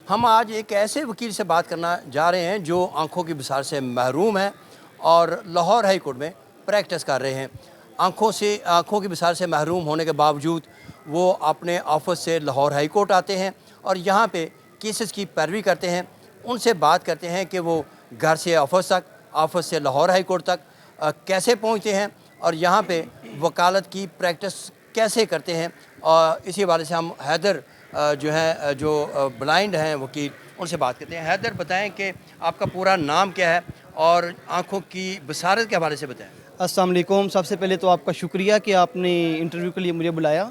हम आज एक ऐसे वकील से बात करना जा रहे हैं जो आंखों की बसार से महरूम है और लाहौर हाई कोर्ट में प्रैक्टिस कर रहे हैं। आंखों की बसार से महरूम होने के बावजूद वो अपने ऑफिस से लाहौर हाई कोर्ट आते हैं और यहाँ पे केसेस की पैरवी करते हैं। उनसे बात करते हैं कि वो घर से ऑफिस तक, ऑफिस से लाहौर हाई कोर्ट तक कैसे पहुँचते हैं और यहाँ पे वकालत की प्रैक्टिस कैसे करते हैं। और इसी हवाले से हम हैदर जो ब्लाइंड हैं वकील, उनसे बात करते हैं। हैदर, बताएं कि आपका पूरा नाम क्या है और आंखों की बसारत के हवाले से बताएं। अस्सलाम वालेकुम। सबसे पहले तो आपका शुक्रिया कि आपने इंटरव्यू के लिए मुझे बुलाया।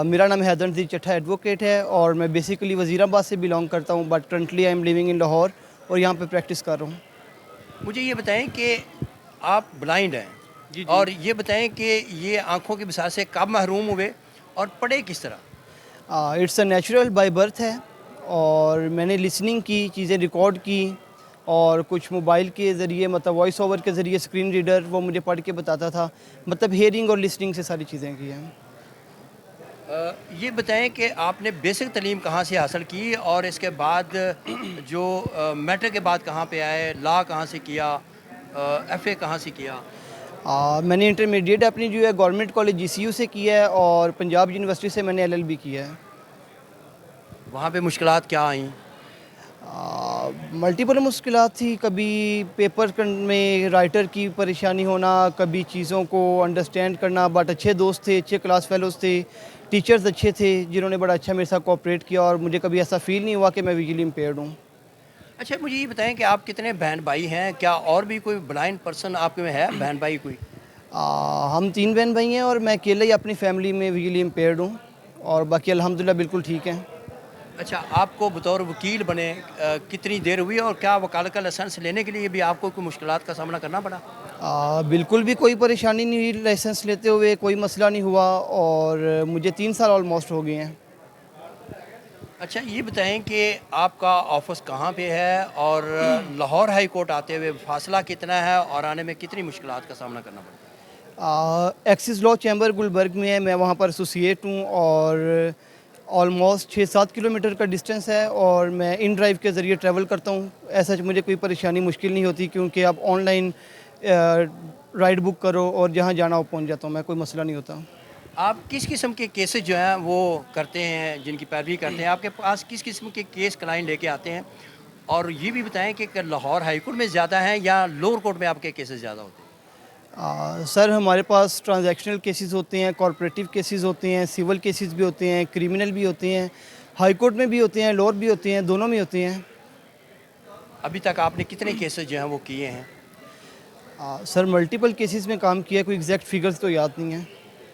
मेरा नाम हैदर नज़ीर चट्ठा एडवोकेट है और मैं बेसिकली वज़ीराबाद से बिलोंग करता हूँ, but currently I am living in Lahore और यहाँ पे प्रैक्टिस कर रहा हूँ। मुझे ये बताएं कि आप ब्लाइंड हैं जी। और ये बताएं कि ये आंखों की बसारत से कब महरूम हुए और पढ़े किस तरह। It's a natural by birth है और मैंने लिसनिंग की चीज़ें रिकॉर्ड की और कुछ मोबाइल के ज़रिए, मतलब वॉइस ओवर के ज़रिए, स्क्रीन रीडर वो मुझे पढ़ के बताता था, मतलब हेयरिंग और लिसनिंग से सारी चीज़ें की हैं। ये बताएं कि आपने बेसिक तालीम कहाँ से हासिल की और इसके बाद जो मैट्रिक के बाद कहाँ पे आए, लॉ कहाँ से किया, एफए कहाँ से किया। मैंने इंटरमीडिएट अपनी जो है गवर्नमेंट कॉलेज जीसीयू से किया है और पंजाब यूनिवर्सिटी से मैंने एलएलबी किया है। वहाँ पे मुश्किलात क्या आई। मल्टीपल मुश्किलात थी, कभी में राइटर की परेशानी होना, कभी चीज़ों को अंडरस्टैंड करना, बट अच्छे दोस्त थे, अच्छे क्लास फेलोज़ थे, टीचर्स अच्छे थे जिन्होंने बड़ा अच्छा मेरे साथ कोऑपरेट किया और मुझे कभी ऐसा फ़ील नहीं हुआ कि मैं विजुअली इम्पेयर्ड हूँ। अच्छा, मुझे ये बताएं कि आप कितने बहन भाई हैं, क्या और भी कोई ब्लाइंड पर्सन आपके में है, बहन भाई कोई। हम 3 बहन भाई हैं और मैं अकेले ही अपनी फैमिली में विजुअली इम्पेयर्ड हूँ और बाकी अल्हम्दुलिल्लाह बिल्कुल ठीक हैं। अच्छा, आपको बतौर वकील बने कितनी देर हुई और क्या वकालत का लाइसेंस लेने के लिए भी आपको कोई मुश्किलात का सामना करना पड़ा। बिल्कुल भी कोई परेशानी नहीं हुई, लाइसेंस लेते हुए कोई मसला नहीं हुआ और मुझे 3 साल ऑलमोस्ट हो गए हैं। अच्छा, ये बताएं कि आपका ऑफिस कहाँ पे है और लाहौर हाई कोर्ट आते हुए फासला कितना है और आने में कितनी मुश्किलात का सामना करना पड़ता एक्सिस लॉ चैम्बर गुलबर्ग में है, मैं वहाँ पर एसोसिएट हूँ और ऑलमोस्ट 6-7 किलोमीटर का डिस्टेंस है और मैं इन ड्राइव के ज़रिए ट्रैवल करता हूँ। ऐसा मुझे कोई परेशानी मुश्किल नहीं होती क्योंकि आप ऑनलाइन राइड बुक करो और जहाँ जाना हो पहुँच जाता हूँ मैं, कोई मसला नहीं होता। आप किस किस्म के केसेस जो हैं वो करते हैं, जिनकी पैरवी करते हैं, आपके पास किस किस्म के केस क्लाइंट लेके आते हैं। और ये भी बताएं कि लाहौर हाई कोर्ट में ज़्यादा हैं या लोअर कोर्ट में आपके केसेस ज़्यादा होते हैं। सर, हमारे पास ट्रांजैक्शनल केसेस होते हैं, कॉर्पोरेटिव केसेस होते हैं, सिविल केसेस भी होते हैं, क्रिमिनल भी होते हैं, हाई कोर्ट में भी होते हैं, लोअर भी होते हैं, दोनों में होते हैं। अभी तक आपने कितने केसेस जो हैं वो किए हैं। सर, मल्टीपल केसेस में काम किया है, कोई एग्जैक्ट फिगर्स तो याद नहीं है।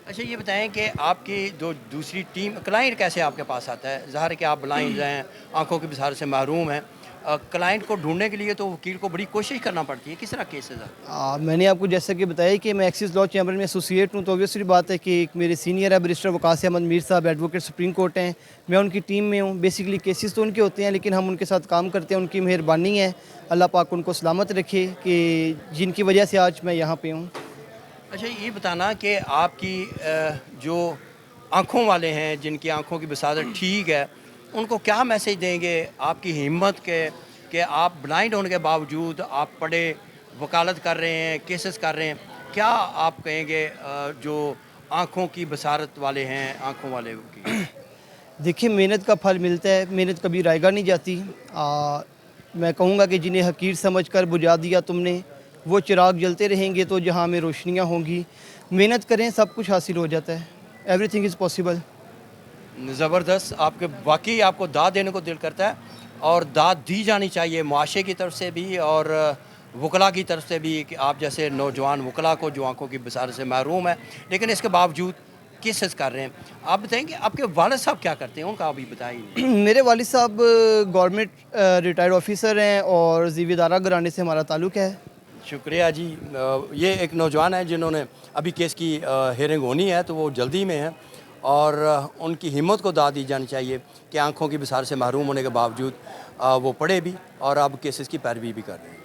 अच्छा, ये बताएं कि आपकी जो दूसरी टीम क्लाइंट कैसे आपके पास आता है। ज़ाहिर है कि आप ब्लाइंड हैं, आंखों की बसारत से महरूम हैं। क्लाइंट को ढूंढने के लिए तो वकील को बड़ी कोशिश करना पड़ती है। किस तरह केसेस है। मैंने आपको जैसा कि बताया कि मैं एक्सिस लॉ चैम्बर में एसोसिएट हूँ, तो ऑब्वियसली बात है कि एक मेरे सीनियर है बैरिस्टर वकास अहमद मीर साहब, एडवोकेट सुप्रीम कोर्ट हैं, मैं उनकी टीम में हूँ। बेसिकली केसेस तो उनके होते हैं लेकिन हम उनके साथ काम करते हैं, उनकी मेहरबानी है, अल्लाह पाक उनको सलामत रखे कि जिनकी वजह से आज मैं यहाँ पे हूँ। अच्छा, ये बताना कि आपकी जो आँखों वाले हैं, जिनकी आँखों की बसारत ठीक है, उनको क्या मैसेज देंगे आपकी हिम्मत के कि आप ब्लाइंड होने के बावजूद आप पढ़े, वकालत कर रहे हैं, केसेस कर रहे हैं। क्या आप कहेंगे जो आँखों की बसारत वाले हैं, आँखों वाले की। देखिए, मेहनत का फल मिलता है, मेहनत कभी रायगा नहीं जाती। मैं कहूँगा कि जिन्हें हकीर समझकर बुझा दिया तुमने, वो चिराग जलते रहेंगे तो जहाँ में रोशनियाँ होंगी। मेहनत करें, सब कुछ हासिल हो जाता है। Everything is possible. ज़बरदस्त, आपके वाकई आपको दाद देने को दिल करता है और दाद दी जानी चाहिए मुआशरे की तरफ से भी और वकला की तरफ से भी कि आप जैसे नौजवान वकला को जो आंखों की बसारत से महरूम है लेकिन इसके बावजूद केसेस कर रहे हैं। आप बताएंगे आपके वालिद साहब क्या करते हैं, उनका अभी बताइए। मेरे वालिद साहब गवर्नमेंट रिटायर्ड ऑफिसर हैं और ज़ीवेदारा घराने से हमारा ताल्लुक़ है। शुक्रिया जी। ये एक नौजवान है जिन्होंने अभी केस की हेयरिंग होनी है तो वो जल्दी में है और उनकी हिम्मत को दाद दी जानी चाहिए कि आंखों की बसारत से महरूम होने के बावजूद वो पढ़े भी और अब केसेस की पैरवी भी कर रहे हैं।